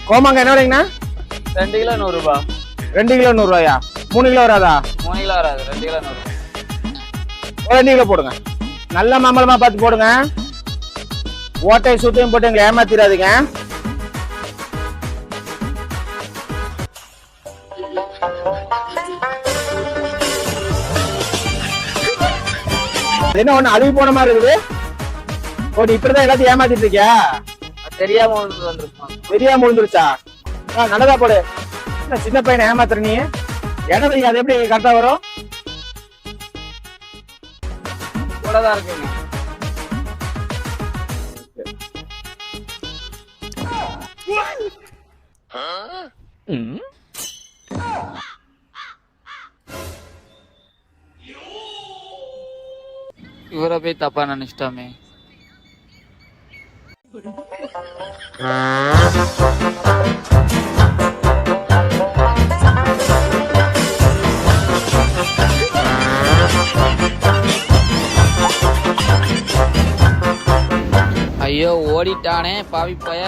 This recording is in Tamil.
கோமாங்க என்ன விலைங்கண்ணா? 2 கிலோ 100 ரூபாய். 2 கிலோ 100 ரூபாயா? 3 கிலோ வராதா? 3 கிலோ வராது, 2 கிலோ 100 ரூபாய். ஒரு 2 கிலோ போடுங்க. நல்ல மாம்பழமா பார்த்து போடுங்க. ஓட்டை சுத்தையும் போட்டு எங்களை ஏமாத்திடாதீங்க. என்ன ஒண்ணு அழுகி போன மாதிரி இருக்குது. ஓ, நீ இப்படிதான் எல்லாத்தையும் ஏமாத்திட்டு இருக்கியா? தெரியாம வந்துருப்பான். தெரியாம விழுந்துருச்சா? நல்லதா போடு. சின்ன பையனை ஏமாத்துற நீ. இடது அது எப்படி கரெக்டா வரும்? கூடதான் இருக்குங்க. இவரை போய் தப்பா நினைச்சிட்டாமே. ஐயோ ஓடிட்டானே பாவி பைய.